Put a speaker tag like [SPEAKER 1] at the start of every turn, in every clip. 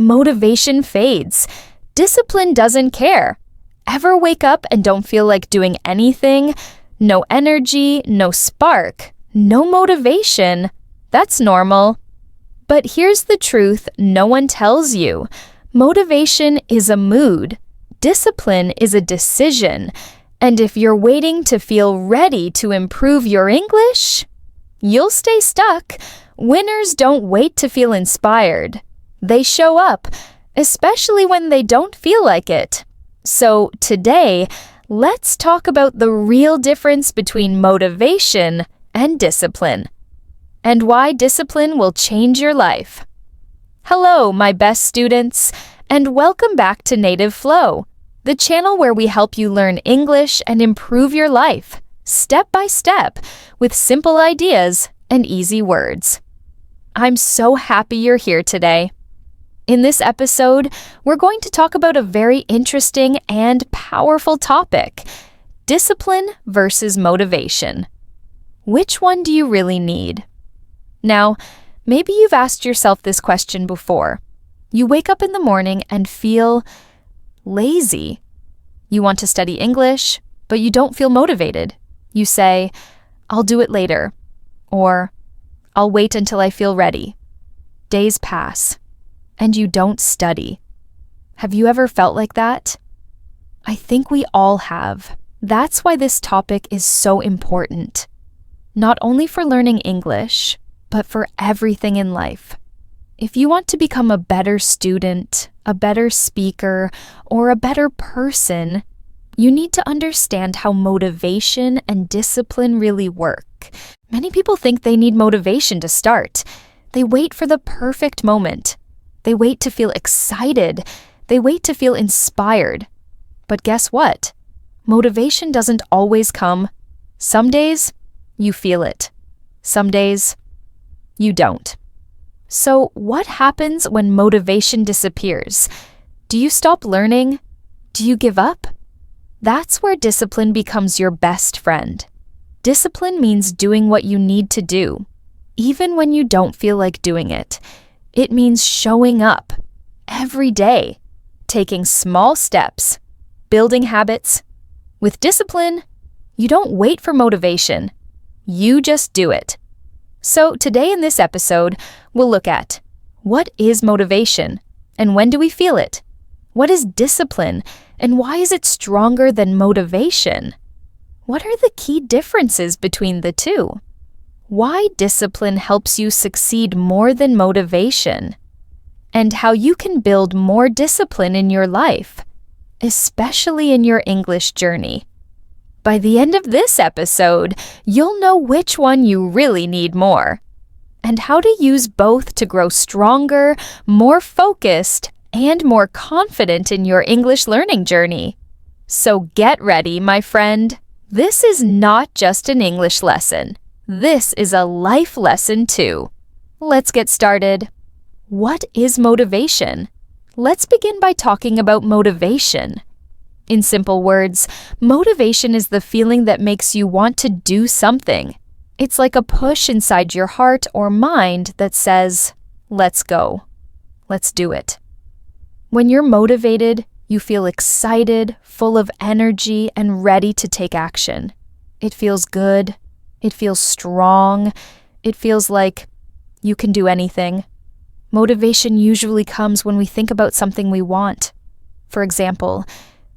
[SPEAKER 1] Motivation fades. Discipline doesn't care. Ever wake up and don't feel like doing anything? No energy, no spark, no motivation. That's normal. But here's the truth no one tells you. Motivation is a mood. Discipline is a decision. And if you're waiting to feel ready to improve your English, you'll stay stuck. Winners don't wait to feel inspired. They show up, especially when they don't feel like it. So today, let's talk about the real difference between motivation and discipline, and why discipline will change your life. Hello, my best students, and welcome back to Native Flow, the channel where we help you learn English and improve your life, step by step, with simple ideas and easy words. I'm so happy you're here today. In this episode, we're going to talk about a very interesting and powerful topic: discipline versus motivation. Which one do you really need? Now, maybe you've asked yourself this question before. You wake up in the morning and feel lazy. You want to study English, but you don't feel motivated. You say, "I'll do it later," or "I'll wait until I feel ready." Days pass, and you don't study. Have you ever felt like that? I think we all have. That's why this topic is so important. Not only for learning English, but for everything in life. If you want to become a better student, a better speaker, or a better person, you need to understand how motivation and discipline really work. Many people think they need motivation to start. They wait for the perfect moment. They wait to feel excited. They wait to feel inspired. But guess what? Motivation doesn't always come. Some days, you feel it. Some days, you don't. So what happens when motivation disappears? Do you stop learning? Do you give up? That's where discipline becomes your best friend. Discipline means doing what you need to do, even when you don't feel like doing it. It means showing up every day, taking small steps, building habits. With discipline, you don't wait for motivation. You just do it. So today in this episode, we'll look at what is motivation and when do we feel it? What is discipline and why is it stronger than motivation? What are the key differences between the two? Why discipline helps you succeed more than motivation, and how you can build more discipline in your life, especially in your English journey. By the end of this episode, you'll know which one you really need more, and how to use both to grow stronger, more focused, and more confident in your English learning journey. So get ready, my friend. This is not just an English lesson. This is a life lesson too. Let's get started. What is motivation? Let's begin by talking about motivation. In simple words, motivation is the feeling that makes you want to do something. It's like a push inside your heart or mind that says, "Let's go. Let's do it." When you're motivated, you feel excited, full of energy, and ready to take action. It feels good. It feels strong. It feels like you can do anything. Motivation usually comes when we think about something we want. For example,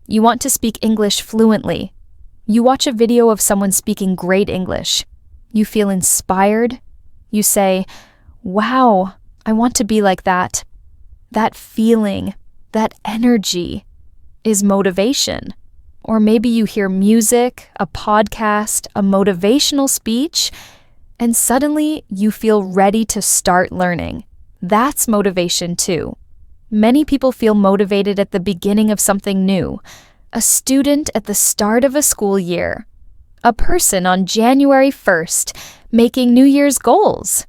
[SPEAKER 1] you want to speak English fluently. You watch a video of someone speaking great English. You feel inspired. You say, "Wow, I want to be like that." That feeling, that energy is motivation. Or maybe you hear music, a podcast, a motivational speech, and suddenly you feel ready to start learning. That's motivation too. Many people feel motivated at the beginning of something new. A student at the start of a school year. A person on January 1st making New Year's goals.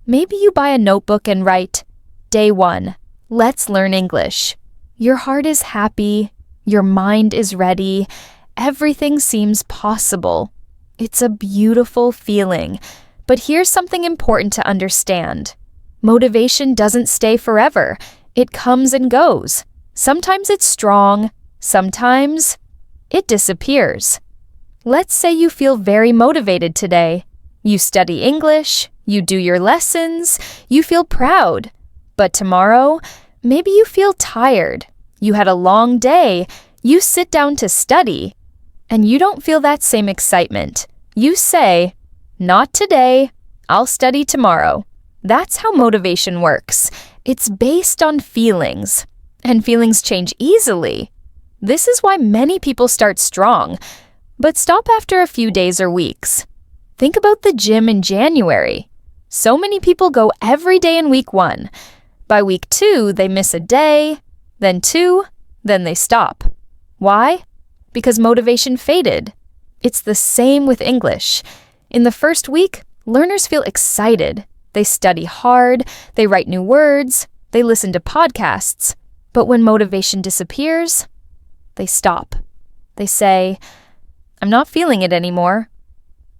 [SPEAKER 1] Maybe you buy a notebook and write, "Day 1, let's learn English." Your heart is happy. Your mind is ready. Everything seems possible. It's a beautiful feeling. But here's something important to understand. Motivation doesn't stay forever. It comes and goes. Sometimes it's strong, sometimes it disappears. Let's say you feel very motivated today. You study English, you do your lessons, you feel proud. But tomorrow, maybe you feel tired. You had a long day, you sit down to study, and you don't feel that same excitement. You say, "Not today, I'll study tomorrow." That's how motivation works. It's based on feelings, and feelings change easily. This is why many people start strong, but stop after a few days or weeks. Think about the gym in January. So many people go every day in week 1. By week 2, they miss a day, then 2, then they stop. Why? Because motivation faded. It's the same with English. In the first week, learners feel excited. They study hard, they write new words, they listen to podcasts. But when motivation disappears, they stop. They say, "I'm not feeling it anymore."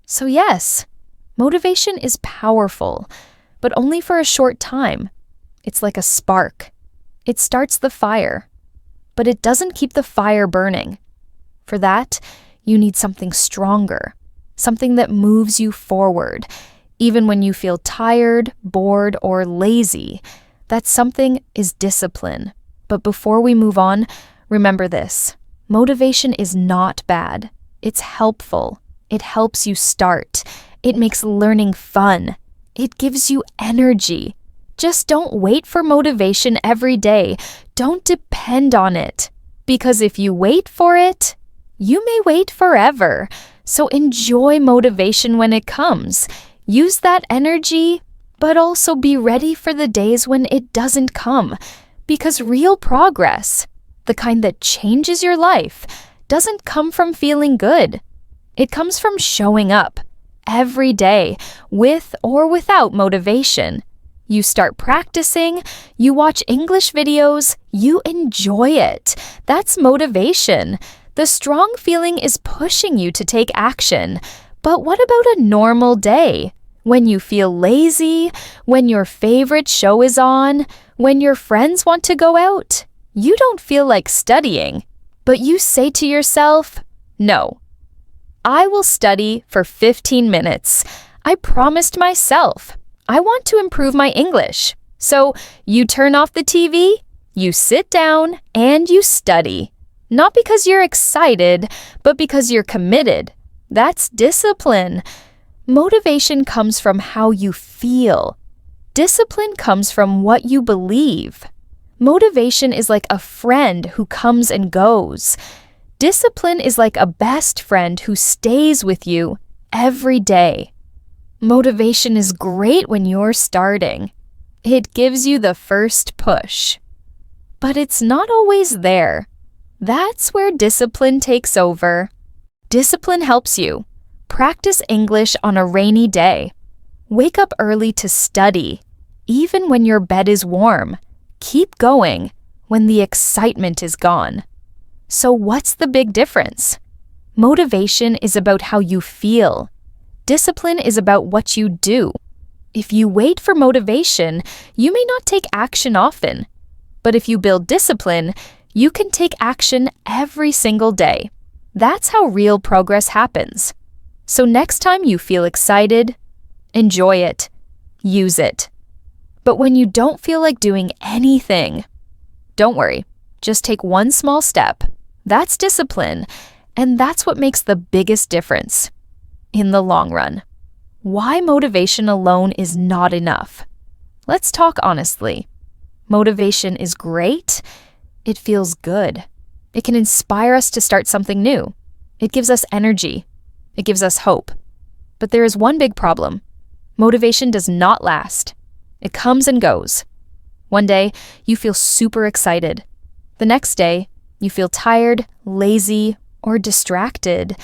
[SPEAKER 1] So yes, motivation is powerful, but only for a short time. It's like a spark. It starts the fire, but it doesn't keep the fire burning. For that, you need something stronger, something that moves you forward, even when you feel tired, bored, or lazy. That something is discipline. But before we move on, remember this. Motivation is not bad. It's helpful. It helps you start. It makes learning fun. It gives you energy. Just don't wait for motivation every day. Don't depend on it. Because if you wait for it, you may wait forever. So enjoy motivation when it comes. Use that energy, but also be ready for the days when it doesn't come. Because real progress, the kind that changes your life, doesn't come from feeling good. It comes from showing up every day, with or without motivation. You start practicing, you watch English videos, you enjoy it. That's motivation. The strong feeling is pushing you to take action. But what about a normal day? When you feel lazy, when your favorite show is on, when your friends want to go out, you don't feel like studying, but you say to yourself, "No, I will study for 15 minutes. I promised myself. I want to improve my English." So you turn off the TV, you sit down, and you study. Not because you're excited, but because you're committed. That's discipline. Motivation comes from how you feel. Discipline comes from what you believe. Motivation is like a friend who comes and goes. Discipline is like a best friend who stays with you every day. Motivation is great when you're starting. It gives you the first push. But it's not always there. That's where discipline takes over. Discipline helps you. Practice English on a rainy day. Wake up early to study, even when your bed is warm. Keep going when the excitement is gone. So what's the big difference? Motivation is about how you feel. Discipline is about what you do. If you wait for motivation, you may not take action often. But if you build discipline, you can take action every single day. That's how real progress happens. So next time you feel excited, enjoy it. Use it. But when you don't feel like doing anything, don't worry. Just take one small step. That's discipline, and that's what makes the biggest difference in the long run. Why motivation alone is not enough. Let's talk honestly. Motivation is great. It feels good. It can inspire us to start something new. It gives us energy. It gives us hope. But there is one big problem. Motivation does not last. It comes and goes. One day, you feel super excited. The next day, you feel tired, lazy, or distracted.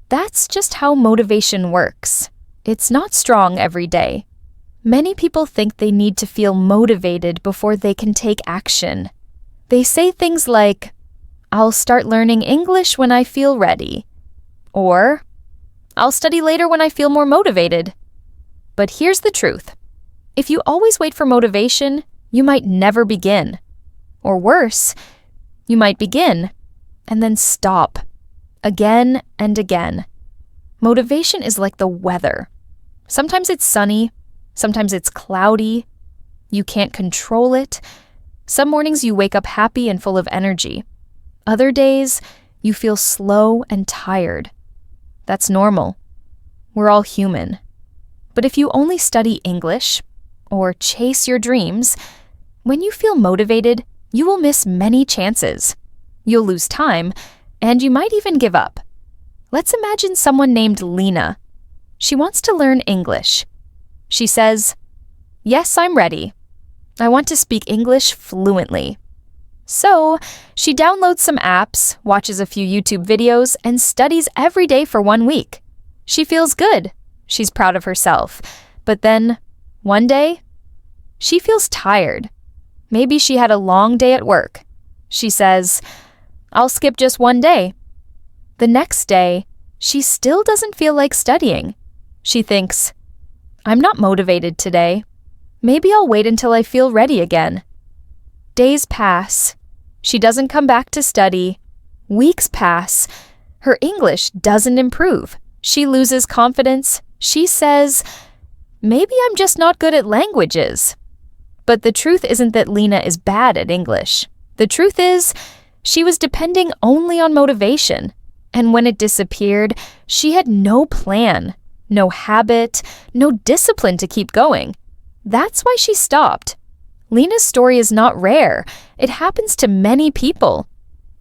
[SPEAKER 1] That's just how motivation works. It's not strong every day. Many people think they need to feel motivated before they can take action. They say things like, "I'll start learning English when I feel ready," or "I'll study later when I feel more motivated." But here's the truth. If you always wait for motivation, you might never begin. Or worse, you might begin and then stop again and again. Motivation is like the weather. Sometimes it's sunny, sometimes it's cloudy. You can't control it. Some mornings you wake up happy and full of energy. Other days, you feel slow and tired. That's normal. We're all human. But if you only study English or chase your dreams, when you feel motivated, you will miss many chances. You'll lose time, and you might even give up. Let's imagine someone named Lena. She wants to learn English. She says, "Yes, I'm ready. I want to speak English fluently." So, she downloads some apps, watches a few YouTube videos, and studies every day for 1 week. She feels good. She's proud of herself. But then, one day, she feels tired. Maybe she had a long day at work. She says, "I'll skip just one day." The next day, she still doesn't feel like studying. She thinks, "I'm not motivated today. Maybe I'll wait until I feel ready again." Days pass. She doesn't come back to study. Weeks pass. Her English doesn't improve. She loses confidence. She says, "Maybe I'm just not good at languages." But the truth isn't that Lena is bad at English. The truth is, she was depending only on motivation. And when it disappeared, she had no plan, no habit, no discipline to keep going. That's why she stopped. Lena's story is not rare. It happens to many people.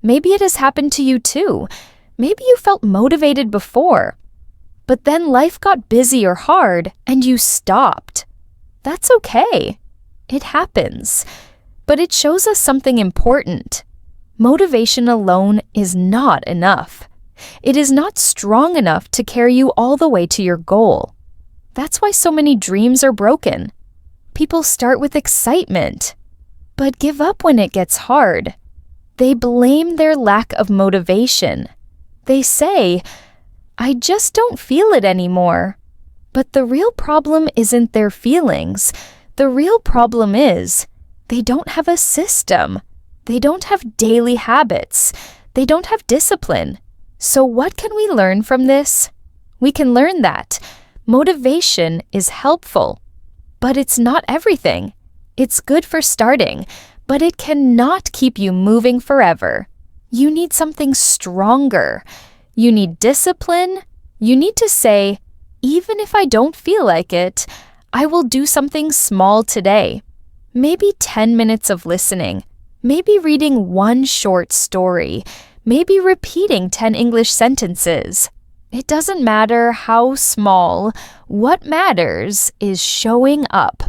[SPEAKER 1] Maybe it has happened to you too. Maybe you felt motivated before. But then life got busy or hard, and you stopped. That's okay. It happens. But it shows us something important. Motivation alone is not enough. It is not strong enough to carry you all the way to your goal. That's why so many dreams are broken. People start with excitement, but give up when it gets hard. They blame their lack of motivation. They say, "I just don't feel it anymore." But the real problem isn't their feelings. The real problem is they don't have a system. They don't have daily habits. They don't have discipline. So what can we learn from this? We can learn that motivation is helpful, but it's not everything. It's good for starting, but it cannot keep you moving forever. You need something stronger. You need discipline. You need to say, "Even if I don't feel like it, I will do something small today." Maybe 10 minutes of listening. Maybe reading one short story. Maybe repeating 10 English sentences. It doesn't matter how small. What matters is showing up.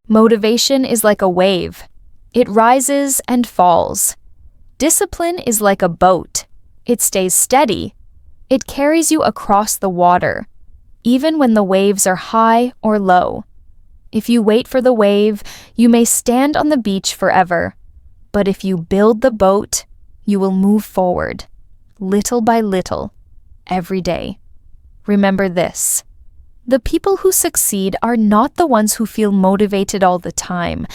[SPEAKER 1] Motivation is like a wave. It rises and falls. Discipline is like a boat. It stays steady. It carries you across the water, even when the waves are high or low. If you wait for the wave, you may stand on the beach forever. But if you build the boat, you will move forward, little by little, every day. Remember this: the people who succeed are not the ones who feel motivated all the time.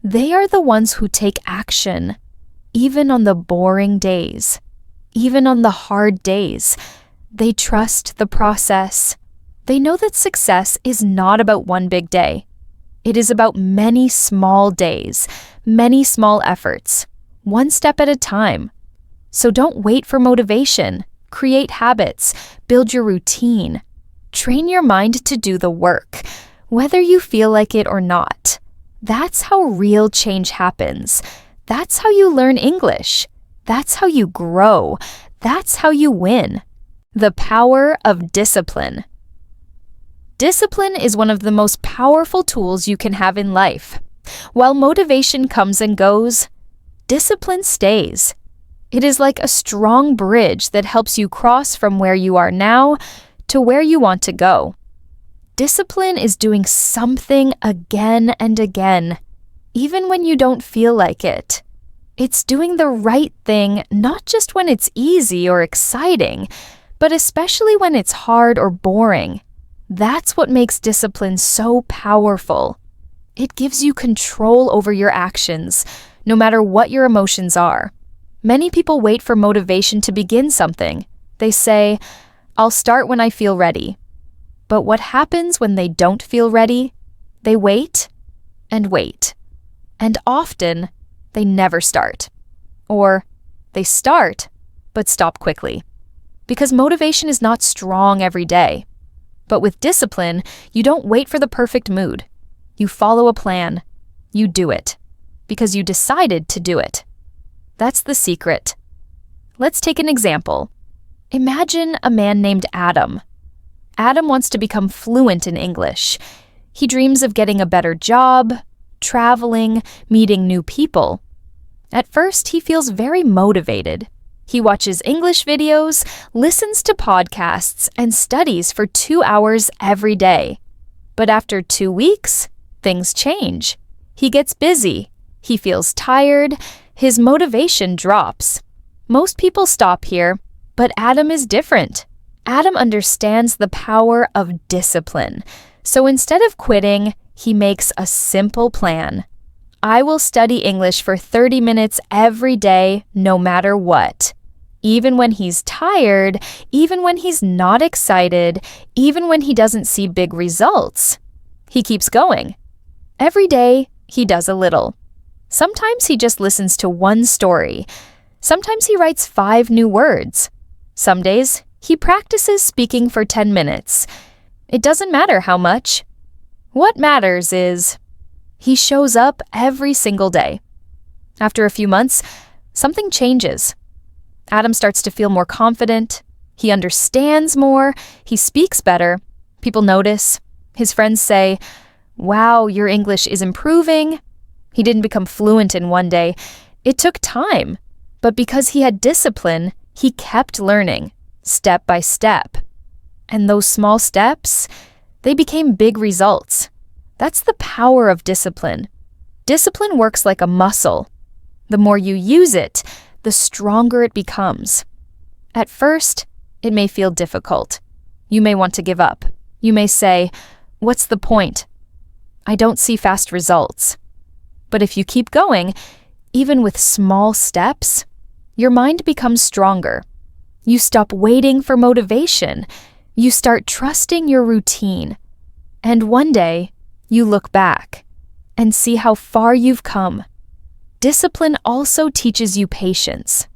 [SPEAKER 1] They are the ones who take action, even on the boring days, even on the hard days. They trust the process. They know that success is not about one big day. It is about many small days, many small efforts, one step at a time. So don't wait for motivation. Create habits. Build your routine. Train your mind to do the work, whether you feel like it or not. That's how real change happens. That's how you learn English. That's how you grow. That's how you win. The power of discipline. Discipline is one of the most powerful tools you can have in life. While motivation comes and goes, discipline stays. It is like a strong bridge that helps you cross from where you are now to where you want to go. Discipline is doing something again and again, even when you don't feel like it. It's doing the right thing not just when it's easy or exciting, but especially when it's hard or boring. That's what makes discipline so powerful. It gives you control over your actions, no matter what your emotions are. Many people wait for motivation to begin something. They say, "I'll start when I feel ready." But what happens when they don't feel ready? They wait and wait. And often, they never start. Or they start, but stop quickly. Because motivation is not strong every day. But with discipline, you don't wait for the perfect mood. You follow a plan. You do it. Because you decided to do it. That's the secret. Let's take an example. Imagine a man named Adam. Adam wants to become fluent in English. He dreams of getting a better job, traveling, meeting new people. At first, he feels very motivated. He watches English videos, listens to podcasts, and studies for 2 hours every day. But after 2 weeks, things change. He gets busy. He feels tired. His motivation drops. Most people stop here, but Adam is different. Adam understands the power of discipline. So instead of quitting, he makes a simple plan. I will study English for 30 minutes every day, no matter what. Even when he's tired, even when he's not excited, even when he doesn't see big results. He keeps going. Every day, he does a little. Sometimes he just listens to one story. Sometimes he writes 5 new words. Some days, he practices speaking for 10 minutes. It doesn't matter how much. What matters is he shows up every single day. After a few months, something changes. Adam starts to feel more confident. He understands more. He speaks better. People notice. His friends say, "Wow, your English is improving." He didn't become fluent in one day. It took time. But because he had discipline, he kept learning, step by step. And those small steps, they became big results. That's the power of discipline. Discipline works like a muscle. The more you use it, the stronger it becomes. At first, it may feel difficult. You may want to give up. You may say, "What's the point? I don't see fast results." But if you keep going, even with small steps, your mind becomes stronger. You stop waiting for motivation. You start trusting your routine. And one day, you look back and see how far you've come. Discipline also teaches you patience.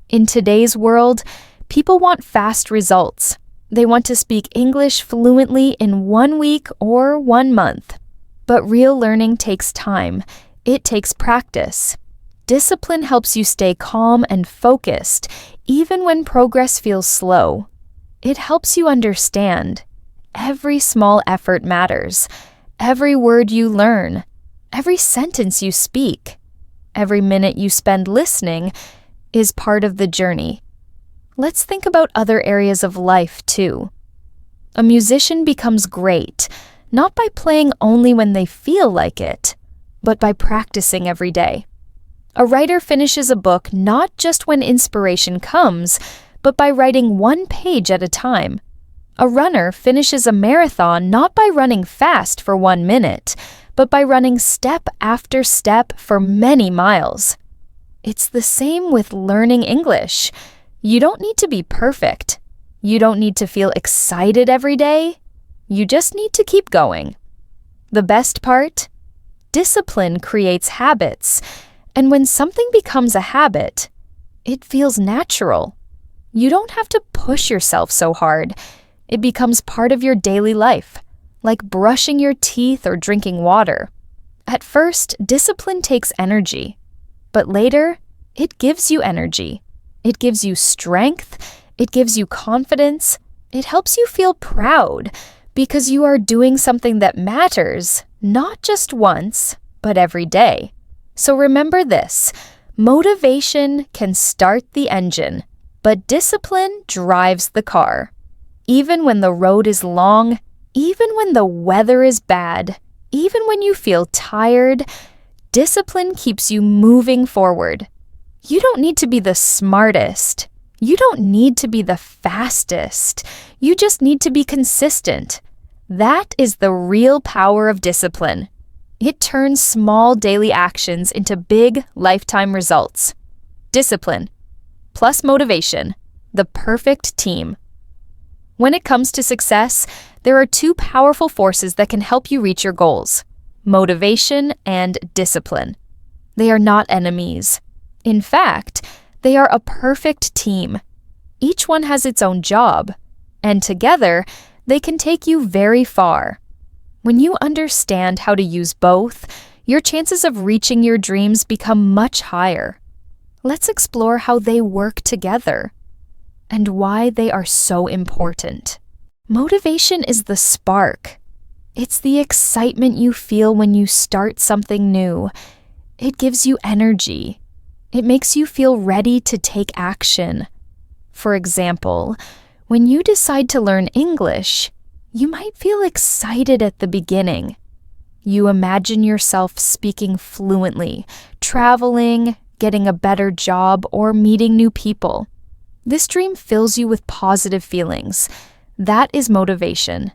[SPEAKER 1] In today's world, people want fast results. They want to speak English fluently in 1 week or 1 month. But real learning takes time. It takes practice. Discipline helps you stay calm and focused, even when progress feels slow. It helps you understand. Every small effort matters. Every word you learn. Every sentence you speak. Every minute you spend listening is part of the journey. Let's think about other areas of life, too. A musician becomes great, not by playing only when they feel like it, but by practicing every day. A writer finishes a book not just when inspiration comes, but by writing 1 page at a time. A runner finishes a marathon not by running fast for 1 minute, but by running step after step for many miles. It's the same with learning English. You don't need to be perfect. You don't need to feel excited every day. You just need to keep going. The best part? Discipline creates habits. And when something becomes a habit, it feels natural. You don't have to push yourself so hard. It becomes part of your daily life, like brushing your teeth or drinking water. At first, discipline takes energy. But later, it gives you energy. It gives you strength. It gives you confidence. It helps you feel proud because you are doing something that matters, not just once, but every day. So remember this, motivation can start the engine, but discipline drives the car. Even when the road is long, even when the weather is bad, even when you feel tired, discipline keeps you moving forward. You don't need to be the smartest. You don't need to be the fastest. You just need to be consistent. That is the real power of discipline. It turns small daily actions into big lifetime results. Discipline plus motivation, the perfect team. When it comes to success, there are two powerful forces that can help you reach your goals: motivation and discipline. They are not enemies. In fact, they are a perfect team. Each one has its own job, and together, they can take you very far. When you understand how to use both, your chances of reaching your dreams become much higher. Let's explore how they work together and why they are so important. Motivation is the spark. It's the excitement you feel when you start something new. It gives you energy. It makes you feel ready to take action. For example, when you decide to learn English, you might feel excited at the beginning. You imagine yourself speaking fluently, traveling, getting a better job, or meeting new people. This dream fills you with positive feelings. That is motivation.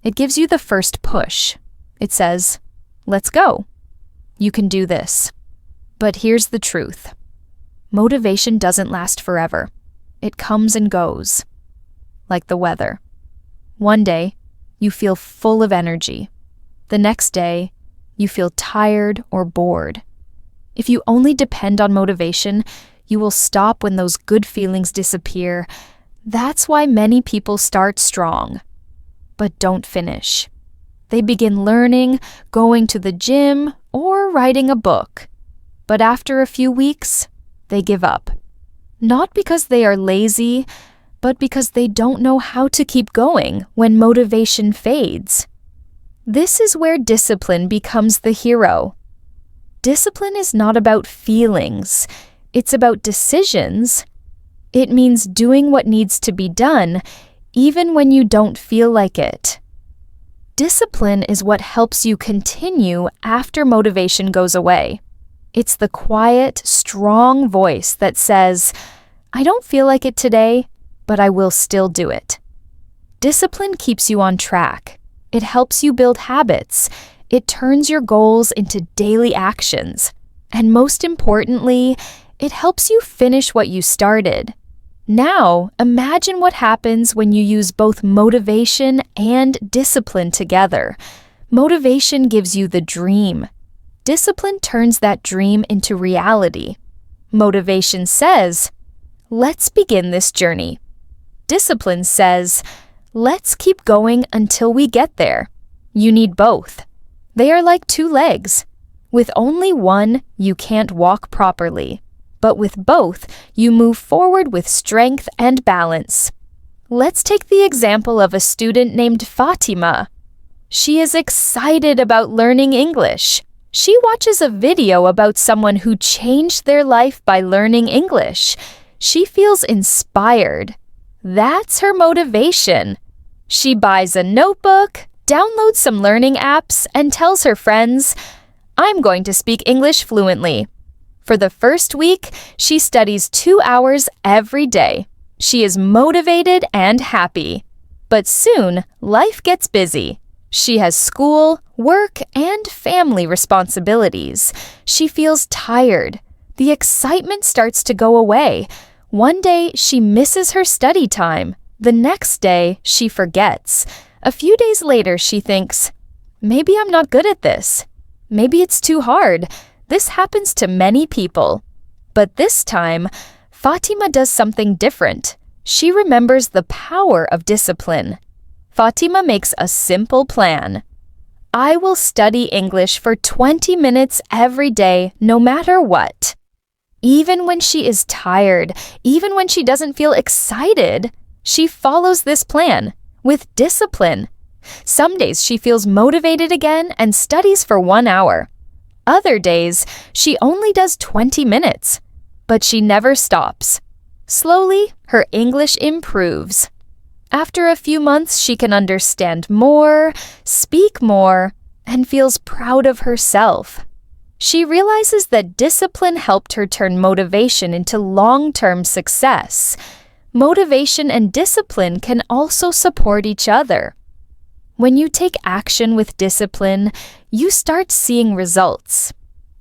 [SPEAKER 1] It gives you the first push. It says, "Let's go. You can do this." But here's the truth. Motivation doesn't last forever. It comes and goes, like the weather. One day, you feel full of energy. The next day, you feel tired or bored. If you only depend on motivation, you will stop when those good feelings disappear. That's why many people start strong, but don't finish. They begin learning, going to the gym, or writing a book. But after a few weeks, they give up. Not because they are lazy, but because they don't know how to keep going when motivation fades. This is where discipline becomes the hero. Discipline is not about feelings. It's about decisions. It means doing what needs to be done, even when you don't feel like it. Discipline is what helps you continue after motivation goes away. It's the quiet, strong voice that says, "I don't feel like it today, but I will still do it." Discipline keeps you on track. It helps you build habits. It turns your goals into daily actions. And most importantly, it helps you finish what you started. Now, imagine what happens when you use both motivation and discipline together. Motivation gives you the dream. Discipline turns that dream into reality. Motivation says, "Let's begin this journey." Discipline says, "Let's keep going until we get there." You need both. They are like two legs. With only one, you can't walk properly. But with both, you move forward with strength and balance. Let's take the example of a student named Fatima. She is excited about learning English. She watches a video about someone who changed their life by learning English. She feels inspired. That's her motivation. She buys a notebook, downloads some learning apps, and tells her friends, "I'm going to speak English fluently." For the first week, she studies 2 hours every day. She is motivated and happy. But soon, life gets busy. She has school, work, and family responsibilities. She feels tired. The excitement starts to go away. One day, she misses her study time. The next day, she forgets. A few days later, she thinks, "Maybe I'm not good at this. Maybe it's too hard." This happens to many people. But this time, Fatima does something different. She remembers the power of discipline. Fatima makes a simple plan. "I will study English for 20 minutes every day, no matter what." Even when she is tired, even when she doesn't feel excited, she follows this plan with discipline. Some days she feels motivated again and studies for 1 hour. Other days, she only does 20 minutes, but she never stops. Slowly, her English improves. After a few months, she can understand more, speak more, and feels proud of herself. She realizes that discipline helped her turn motivation into long-term success. Motivation and discipline can also support each other. When you take action with discipline, you start seeing results.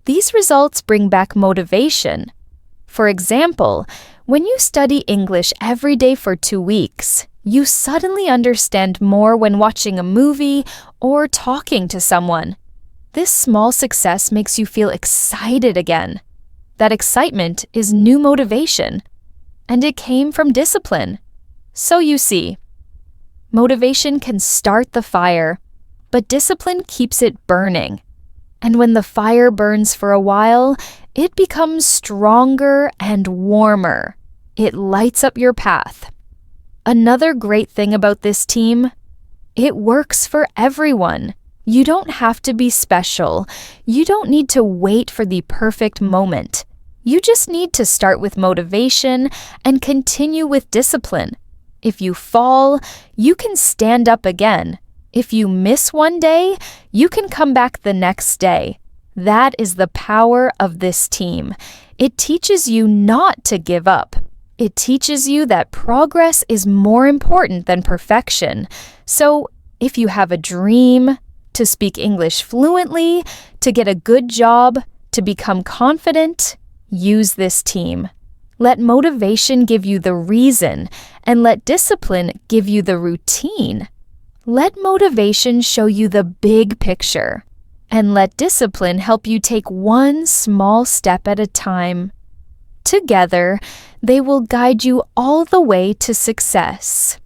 [SPEAKER 1] These results bring back motivation. For example, when you study English every day for 2 weeks, you suddenly understand more when watching a movie or talking to someone. This small success makes you feel excited again. That excitement is new motivation, and it came from discipline. So you see, motivation can start the fire, but discipline keeps it burning. And when the fire burns for a while, it becomes stronger and warmer. It lights up your path. Another great thing about this team, it works for everyone. You don't have to be special. You don't need to wait for the perfect moment. You just need to start with motivation and continue with discipline. If you fall, you can stand up again. If you miss one day, you can come back the next day. That is the power of this team. It teaches you not to give up. It teaches you that progress is more important than perfection. So, if you have a dream to speak English fluently, to get a good job, to become confident, use this team. Let motivation give you the reason, and let discipline give you the routine. Let motivation show you the big picture, and let discipline help you take one small step at a time. Together, they will guide you all the way to success.